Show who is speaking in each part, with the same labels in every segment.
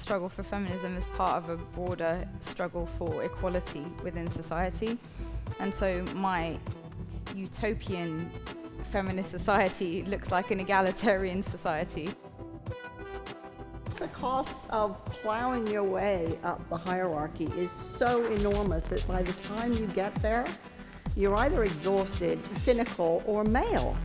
Speaker 1: struggle for feminism as part of a broader struggle for equality within society. And so my utopian feminist society looks like an egalitarian society.
Speaker 2: The cost of plowing your way up the hierarchy is so enormous that by the time you get there, you're either exhausted, cynical, or male.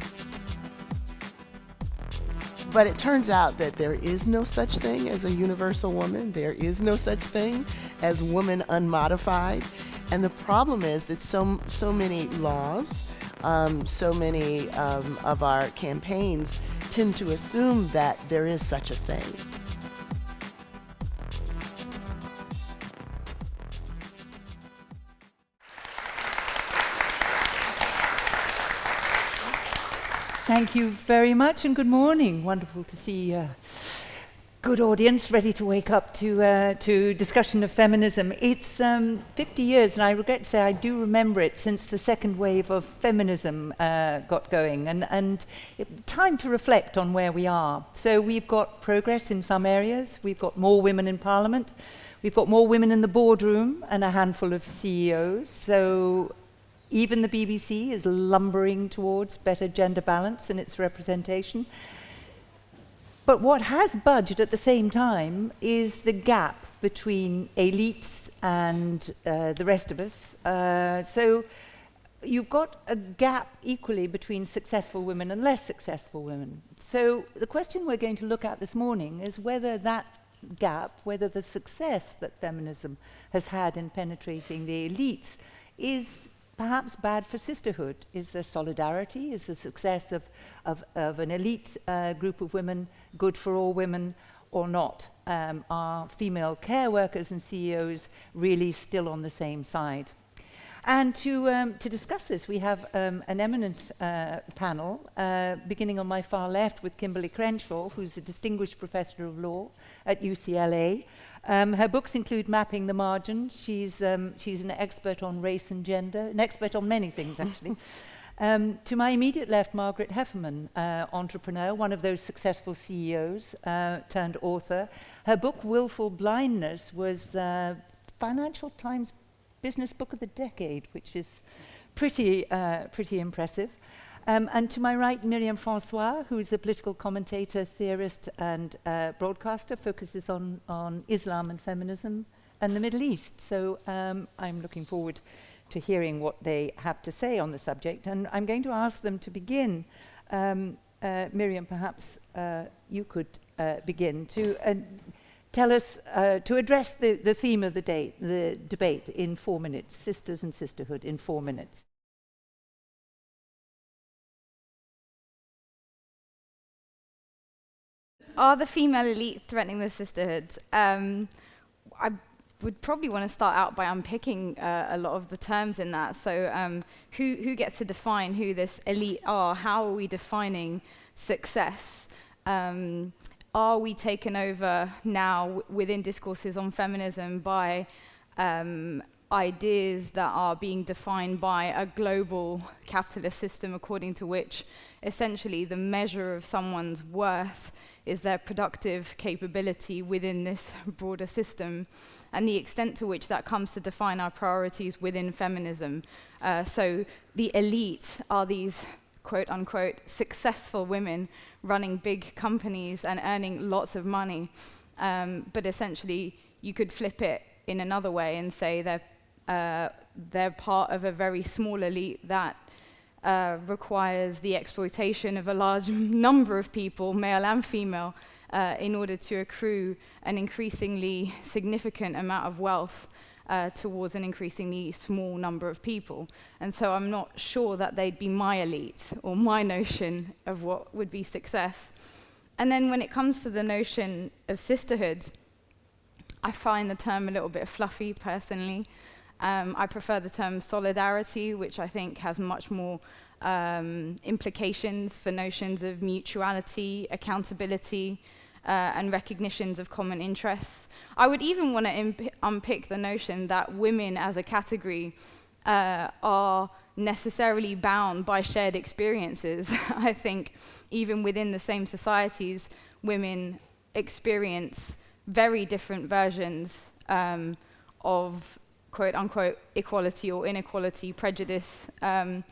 Speaker 3: But it turns out that there is no such thing as a universal woman. There is no such thing as woman unmodified. And the problem is that so many laws, so many of our campaigns tend to assume that there is such a thing.
Speaker 4: Thank you very much and good morning. Wonderful to see a good audience ready to wake up to discussion of feminism. It's 50 years, and I regret to say I do remember it since the second wave of feminism got going, and time to reflect on where we are. So we've got progress in some areas. We've got more women in Parliament. We've got more women in the boardroom and a handful of CEOs. So even the BBC is lumbering towards better gender balance in its representation. But what has budged at the same time is the gap between elites and the rest of us. So you've got a gap equally between successful women and less successful women. So the question we're going to look at this morning is whether that gap, whether the success that feminism has had in penetrating the elites is perhaps bad for sisterhood. Is there solidarity? Is the success of an elite group of women good for all women or not? Are female care workers and CEOs really still on the same side? And to discuss this, we have an eminent panel, beginning on my far left with Kimberlé Crenshaw, who's a distinguished professor of law at UCLA. Her books include Mapping the Margins. She's an expert on race and gender, an expert on many things, actually. To my immediate left, Margaret Heffernan, entrepreneur, one of those successful CEOs turned author. Her book, Wilful Blindness, was Financial Times Business Book of the Decade, which is pretty impressive. And to my right, Myriam Francois, who's a political commentator, theorist, and broadcaster, focuses on Islam and feminism and the Middle East. So I'm looking forward to hearing what they have to say on the subject. And I'm going to ask them to begin. Myriam, perhaps you could begin to tell us, to address the theme of the debate in 4 minutes, sisters and sisterhood in 4 minutes.
Speaker 1: Are the female elite threatening the sisterhood? I would probably want to start out by unpicking a lot of the terms in that. So who gets to define who this elite are? How are we defining success? Are we taken over now within discourses on feminism by ideas that are being defined by a global capitalist system according to which essentially the measure of someone's worth is their productive capability within this broader system and the extent to which that comes to define our priorities within feminism. So the elite are these quote-unquote successful women running big companies and earning lots of money. But essentially, you could flip it in another way and say they're part of a very small elite that requires the exploitation of a large number of people, male and female, in order to accrue an increasingly significant amount of wealth towards an increasingly small number of people. And so I'm not sure that they'd be my elite or my notion of what would be success. And then when it comes to the notion of sisterhood, I find the term a little bit fluffy personally. I prefer the term solidarity, which I think has much more implications for notions of mutuality, accountability, and recognitions of common interests. I would even want to unpick the notion that women as a category are necessarily bound by shared experiences. I think even within the same societies, women experience very different versions of quote-unquote equality or inequality, prejudice. And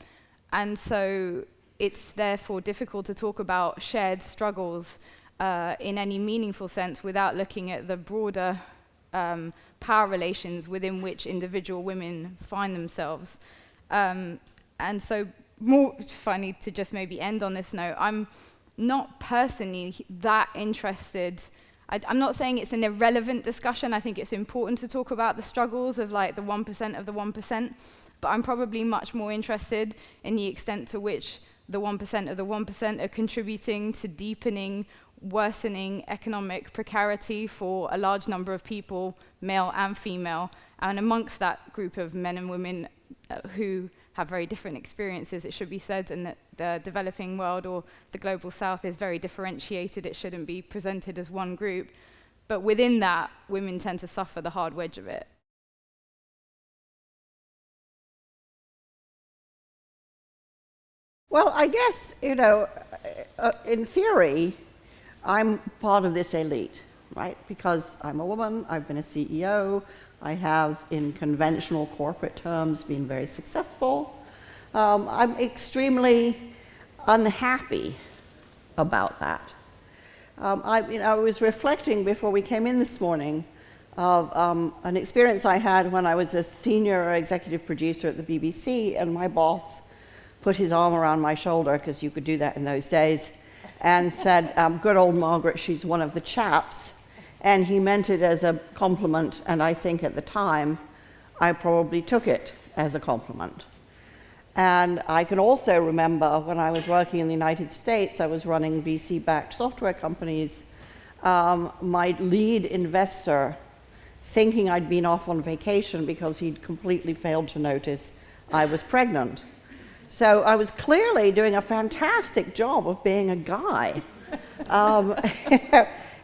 Speaker 1: so it's therefore difficult to talk about shared struggles in any meaningful sense without looking at the broader power relations within which individual women find themselves. And so more, if I need to just maybe end on this note, I'm not personally that interested. I'm not saying it's an irrelevant discussion. I think it's important to talk about the struggles of like the 1% of the 1%, but I'm probably much more interested in the extent to which the 1% of the 1% are contributing to deepening, worsening economic precarity for a large number of people, male and female, and amongst that group of men and women who have very different experiences, it should be said, and that the developing world or the global south is very differentiated. It shouldn't be presented as one group. But within that, women tend to suffer the hard wedge of it.
Speaker 2: Well, I guess, in theory, I'm part of this elite, right? Because I'm a woman, I've been a CEO, I have, in conventional corporate terms, been very successful. I'm extremely unhappy about that. I was reflecting before we came in this morning of an experience I had when I was a senior executive producer at the BBC, and my boss put his arm around my shoulder, because you could do that in those days, and said, good old Margaret, she's one of the chaps. And he meant it as a compliment, and I think at the time, I probably took it as a compliment. And I can also remember when I was working in the United States, I was running VC-backed software companies, my lead investor, thinking I'd been off on vacation because he'd completely failed to notice I was pregnant. So I was clearly doing a fantastic job of being a guy.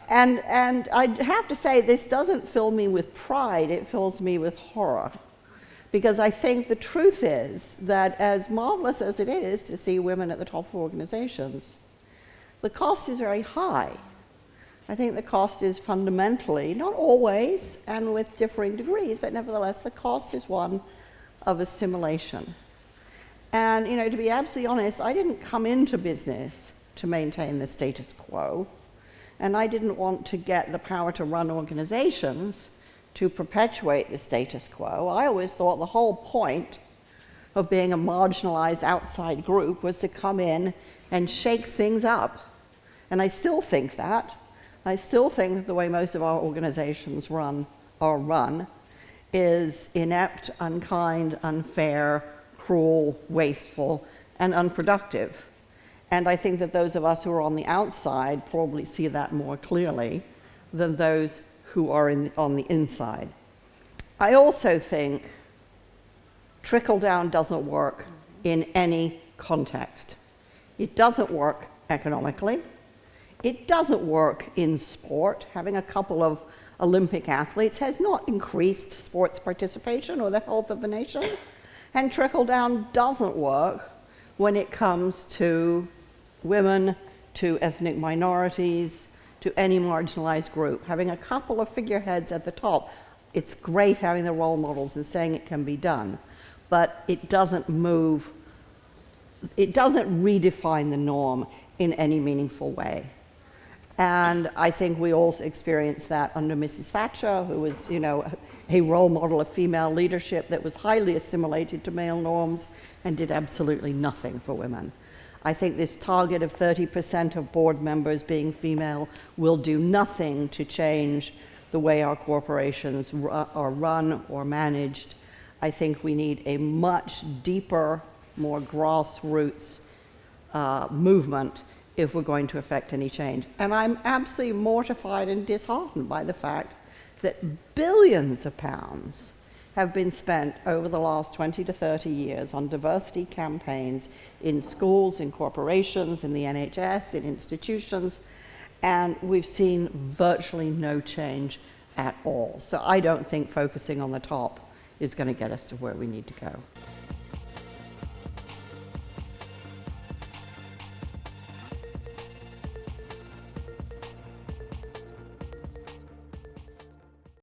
Speaker 2: And I have to say, this doesn't fill me with pride, it fills me with horror. Because I think the truth is that as marvelous as it is to see women at the top of organizations, the cost is very high. I think the cost is fundamentally, not always, and with differing degrees, but nevertheless, the cost is one of assimilation. And, to be absolutely honest, I didn't come into business to maintain the status quo. And I didn't want to get the power to run organizations to perpetuate the status quo. I always thought the whole point of being a marginalized outside group was to come in and shake things up. And I still think that. I still think that the way most of our organizations are run is inept, unkind, unfair, cruel, wasteful, and unproductive. And I think that those of us who are on the outside probably see that more clearly than those who are on the inside. I also think trickle-down doesn't work in any context. It doesn't work economically. It doesn't work in sport. Having a couple of Olympic athletes has not increased sports participation or the health of the nation. And trickle-down doesn't work when it comes to women, to ethnic minorities, to any marginalized group. Having a couple of figureheads at the top, it's great having the role models and saying it can be done, but it doesn't redefine the norm in any meaningful way. And I think we also experienced that under Mrs. Thatcher, who was, a role model of female leadership that was highly assimilated to male norms and did absolutely nothing for women. I think this target of 30% of board members being female will do nothing to change the way our corporations are run or managed. I think we need a much deeper, more grassroots movement if we're going to affect any change. And I'm absolutely mortified and disheartened by the fact that billions of pounds have been spent over the last 20 to 30 years on diversity campaigns in schools, in corporations, in the NHS, in institutions, and we've seen virtually no change at all. So I don't think focusing on the top is going to get us to where we need to go.